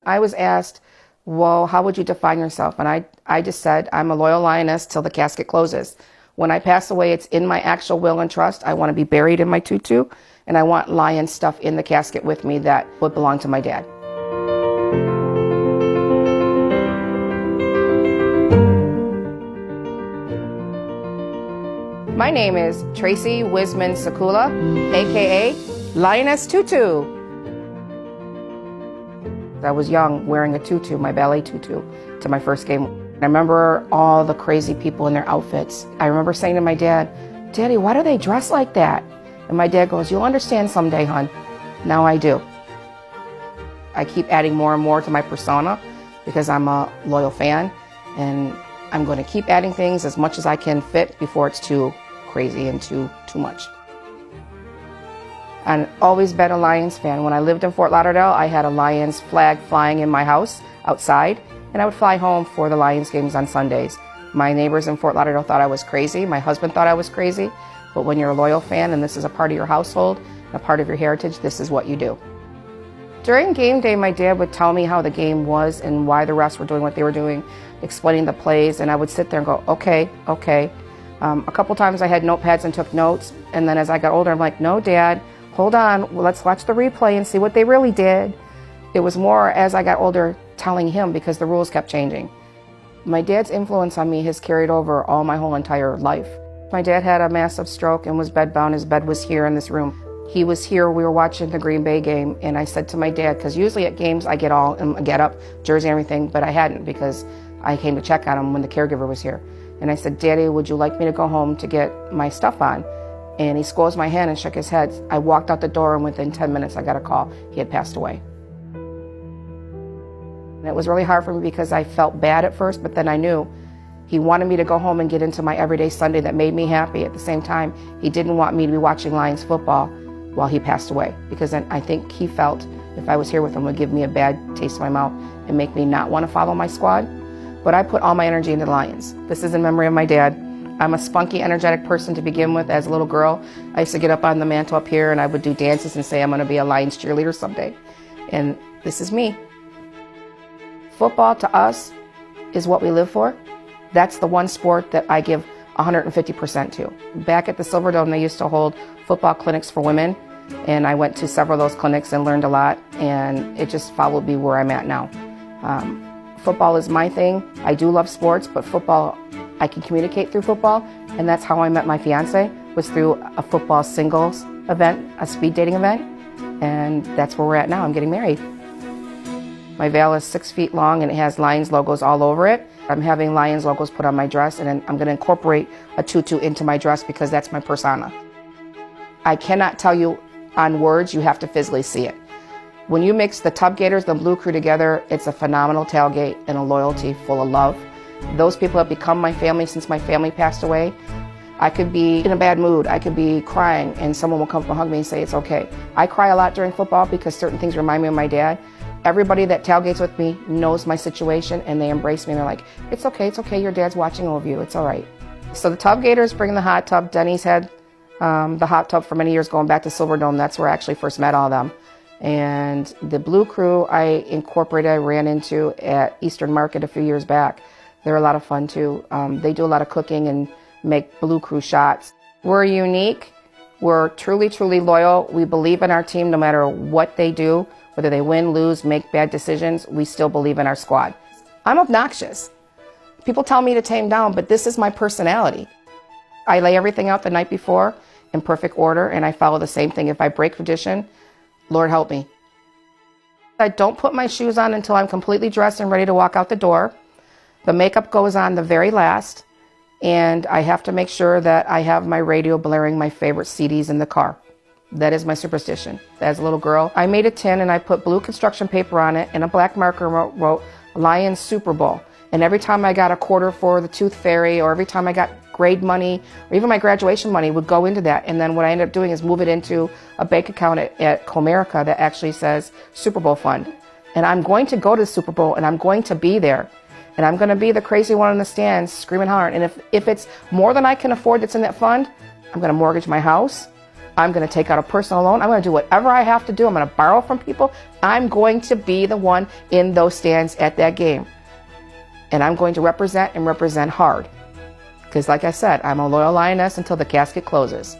I was asked, well, how would you define yourself? And I just said, I'm a loyal lioness till the casket closes. When I pass away, it's in my actual will and trust. I want to be buried in my tutu, and I want lion stuff in the casket with me that would belong to my dad. My name is Tracy Wisman-Sekula, aka Lioness Tutu. I was young, wearing a tutu, my ballet tutu, to my first game. I remember all the crazy people in their outfits. I remember saying to my dad, Daddy, why do they dress like that? And my dad goes, you'll understand someday, hon. Now I do. I keep adding more and more to my persona because I'm a loyal fan, and I'm going to keep adding things as much as I can fit before it's too crazy and too much. I've always been a Lions fan. When I lived in Fort Lauderdale, I had a Lions flag flying in my house outside, and I would fly home for the Lions games on Sundays. My neighbors in Fort Lauderdale thought I was crazy. My husband thought I was crazy. But when you're a loyal fan and this is a part of your household, a part of your heritage, this is what you do. During game day, my dad would tell me how the game was and why the refs were doing what they were doing, explaining the plays, and I would sit there and go, okay. A couple times I had notepads and took notes, and then as I got older, I'm like, no, Dad, hold on, well, let's watch the replay and see what they really did. It was more as I got older telling him because the rules kept changing. My dad's influence on me has carried over all my whole entire life. My dad had a massive stroke and was bedbound. His bed was here in this room. He was here, we were watching the Green Bay game, and I said to my dad, because usually at games I get up, jersey and everything, but I hadn't because I came to check on him when the caregiver was here. And I said, Daddy, would you like me to go home to get my stuff on? And he squeezed my hand and shook his head. I walked out the door, and within 10 minutes I got a call. He had passed away. And it was really hard for me because I felt bad at first, but then I knew he wanted me to go home and get into my everyday Sunday that made me happy. At the same time, he didn't want me to be watching Lions football while he passed away, because then I think he felt if I was here with him, it would give me a bad taste in my mouth and make me not want to follow my squad. But I put all my energy into the Lions. This is in memory of my dad. I'm a spunky, energetic person to begin with. As a little girl, I used to get up on the mantle up here and I would do dances and say I'm going to be a Lions cheerleader someday. And this is me. Football to us is what we live for. That's the one sport that I give 150% to. Back at the Silverdome, they used to hold football clinics for women, and I went to several of those clinics and learned a lot, and it just followed me where I'm at now. Football is my thing. I do love sports, but football, I can communicate through football, and that's how I met my fiance, was through a football singles event, a speed dating event, and that's where we're at now. I'm getting married. My veil is 6 feet long, and it has Lions logos all over it. I'm having Lions logos put on my dress, and then I'm going to incorporate a tutu into my dress because that's my persona. I cannot tell you on words, you have to physically see it. When you mix the Tub Gators, the Blue Crew together, it's a phenomenal tailgate and a loyalty full of love. Those people have become my family since my family passed away. I could be in a bad mood, I could be crying, and someone will come up and hug me and say it's okay. I cry a lot during football because certain things remind me of my dad. Everybody that tailgates with me knows my situation, and they embrace me, and they're like, it's okay, your dad's watching over you, it's all right. So the Tub Gators bring the hot tub. Denny's had the hot tub for many years going back to Silverdome. That's where I actually first met all of them. And the Blue Crew I ran into at Eastern Market a few years back. They're a lot of fun too. They do a lot of cooking and make Blue Crew shots. We're unique. We're truly, truly loyal. We believe in our team no matter what they do, whether they win, lose, make bad decisions, we still believe in our squad. I'm obnoxious. People tell me to tame down, but this is my personality. I lay everything out the night before in perfect order, and I follow the same thing. If I break tradition, Lord help me. I don't put my shoes on until I'm completely dressed and ready to walk out the door. The makeup goes on the very last, and I have to make sure that I have my radio blaring my favorite CDs in the car. That is my superstition. As a little girl, I made a tin and I put blue construction paper on it and a black marker and wrote Lions Super Bowl. And every time I got a quarter for the Tooth Fairy, or every time I got grade money, or even my graduation money would go into that. And then what I ended up doing is move it into a bank account at Comerica that actually says Super Bowl Fund. And I'm going to go to the Super Bowl, and I'm going to be there. And I'm going to be the crazy one in the stands screaming hard. And if it's more than I can afford that's in that fund, I'm going to mortgage my house. I'm going to take out a personal loan. I'm going to do whatever I have to do. I'm going to borrow from people. I'm going to be the one in those stands at that game. And I'm going to represent and represent hard. Because like I said, I'm a loyal Lioness until the casket closes.